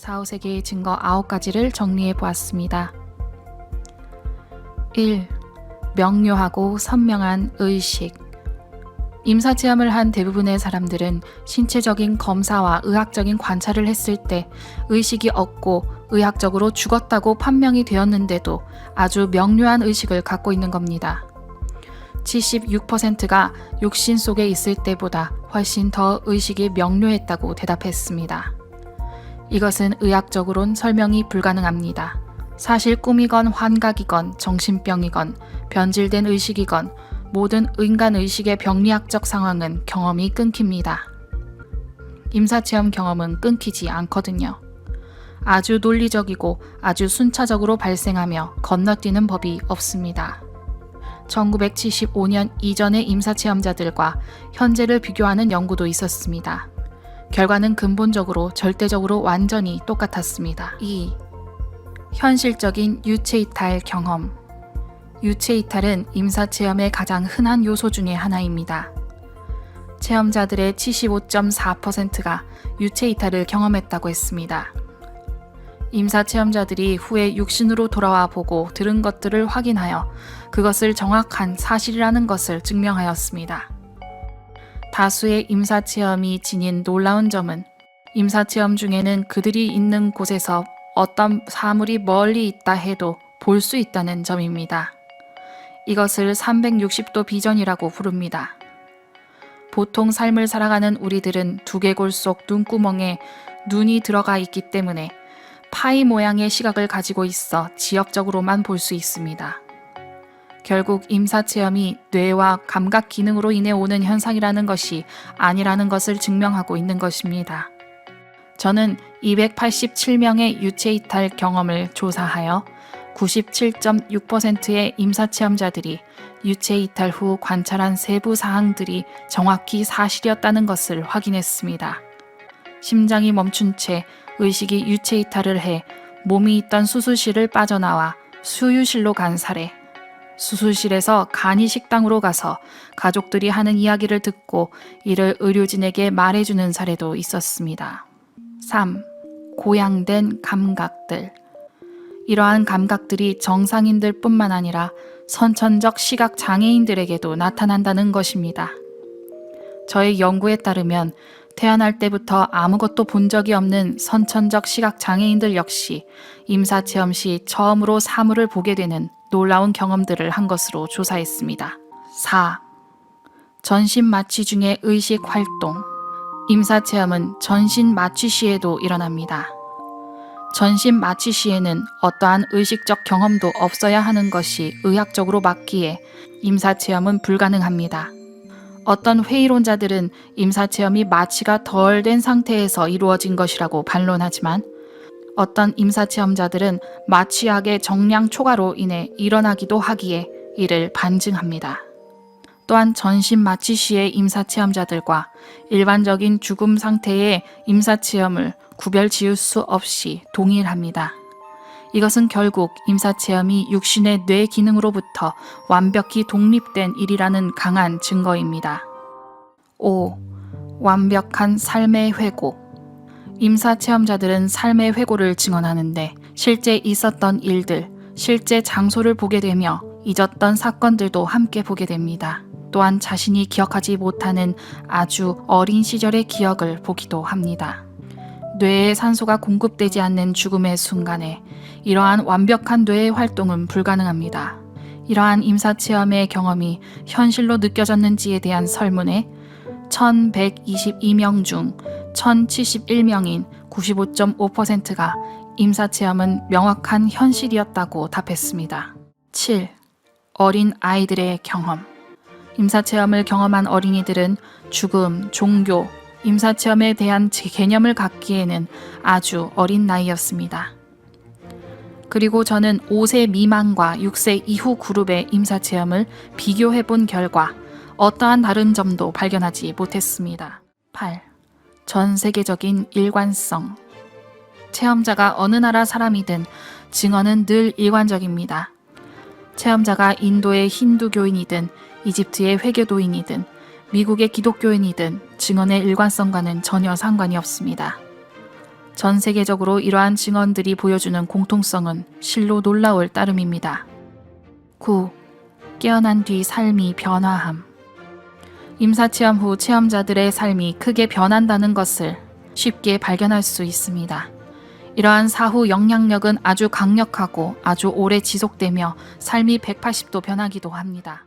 4-5세기의 증거 9가지를 정리해 보았습니다. 1. 명료하고 선명한 의식. 임사체험을 한 대부분의 사람들은 신체적인 검사와 의학적인 관찰을 했을 때 의식이 없고 의학적으로 죽었다고 판명이 되었는데도 아주 명료한 의식을 갖고 있는 겁니다. 76%가 육신 속에 있을 때보다 훨씬 더 의식이 명료했다고 대답했습니다. 이것은 의학적으론 설명이 불가능합니다. 사실 꿈이건 환각이건 정신병이건 변질된 의식이건 모든 인간 의식의 병리학적 상황은 경험이 끊깁니다. 임사체험 경험은 끊기지 않거든요. 아주 논리적이고 아주 순차적으로 발생하며 건너뛰는 법이 없습니다. 1975년 이전의 임사체험자들과 현재를 비교하는 연구도 있었습니다. 결과는 근본적으로 절대적으로 완전히 똑같았습니다. 2. 현실적인 유체이탈 경험. 유체이탈은 임사체험의 가장 흔한 요소 중의 하나입니다. 체험자들의 75.4%가 유체이탈을 경험했다고 했습니다. 임사체험자들이 후에 육신으로 돌아와 보고 들은 것들을 확인하여 그것을 정확한 사실이라는 것을 증명하였습니다. 다수의 임사체험이 지닌 놀라운 점은 임사체험 중에는 그들이 있는 곳에서 어떤 사물이 멀리 있다 해도 볼 수 있다는 점입니다. 이것을 360도 비전이라고 부릅니다. 보통 삶을 살아가는 우리들은 두개골 속 눈구멍에 눈이 들어가 있기 때문에 파이 모양의 시각을 가지고 있어 지역적으로만 볼 수 있습니다. 결국 임사체험이 뇌와 감각 기능으로 인해 오는 현상이라는 것이 아니라는 것을 증명하고 있는 것입니다. 저는 287명의 유체이탈 경험을 조사하여 97.6%의 임사체험자들이 유체이탈 후 관찰한 세부 사항들이 정확히 사실이었다는 것을 확인했습니다. 심장이 멈춘 채 의식이 유체이탈을 해 몸이 있던 수술실을 빠져나와 수유실로 간 사례, 수술실에서 간이 식당으로 가서 가족들이 하는 이야기를 듣고 이를 의료진에게 말해주는 사례도 있었습니다. 3. 고양된 감각들. 이러한 감각들이 정상인들 뿐만 아니라 선천적 시각 장애인들에게도 나타난다는 것입니다. 저의 연구에 따르면 태어날 때부터 아무것도 본 적이 없는 선천적 시각 장애인들 역시 임사체험 시 처음으로 사물을 보게 되는 놀라운 경험들을 한 것으로 조사했습니다. 4. 전신 마취 중의 의식 활동. 임사체험은 전신 마취 시에도 일어납니다. 전신 마취 시에는 어떠한 의식적 경험도 없어야 하는 것이 의학적으로 맞기에 임사체험은 불가능합니다. 어떤 회의론자들은 임사체험이 마취가 덜 된 상태에서 이루어진 것이라고 반론하지만 어떤 임사체험자들은 마취약의 정량 초과로 인해 일어나기도 하기에 이를 반증합니다. 또한 전신 마취 시의 임사체험자들과 일반적인 죽음 상태의 임사체험을 구별 지을 수 없이 동일합니다. 이것은 결국 임사체험이 육신의 뇌 기능으로부터 완벽히 독립된 일이라는 강한 증거입니다. 5. 완벽한 삶의 회고. 임사체험자들은 삶의 회고를 증언하는데 실제 있었던 일들, 실제 장소를 보게 되며 잊었던 사건들도 함께 보게 됩니다. 또한 자신이 기억하지 못하는 아주 어린 시절의 기억을 보기도 합니다. 뇌에 산소가 공급되지 않는 죽음의 순간에 이러한 완벽한 뇌의 활동은 불가능합니다. 이러한 임사체험의 경험이 현실로 느껴졌는지에 대한 설문에 1122명 중 1071명인 95.5%가 임사체험은 명확한 현실이었다고 답했습니다. 7. 어린 아이들의 경험. 임사체험을 경험한 어린이들은 죽음, 종교, 임사체험에 대한 개념을 갖기에는 아주 어린 나이였습니다. 그리고 저는 5세 미만과 6세 이후 그룹의 임사체험을 비교해 본 결과 어떠한 다른 점도 발견하지 못했습니다. 8. 전 세계적인 일관성. 체험자가 어느 나라 사람이든 증언은 늘 일관적입니다. 체험자가 인도의 힌두교인이든 이집트의 회교도인이든 미국의 기독교인이든 증언의 일관성과는 전혀 상관이 없습니다. 전 세계적으로 이러한 증언들이 보여주는 공통성은 실로 놀라울 따름입니다. 9. 깨어난 뒤 삶이 변화함. 임사체험 후 체험자들의 삶이 크게 변한다는 것을 쉽게 발견할 수 있습니다. 이러한 사후 영향력은 아주 강력하고 아주 오래 지속되며 삶이 180도 변하기도 합니다.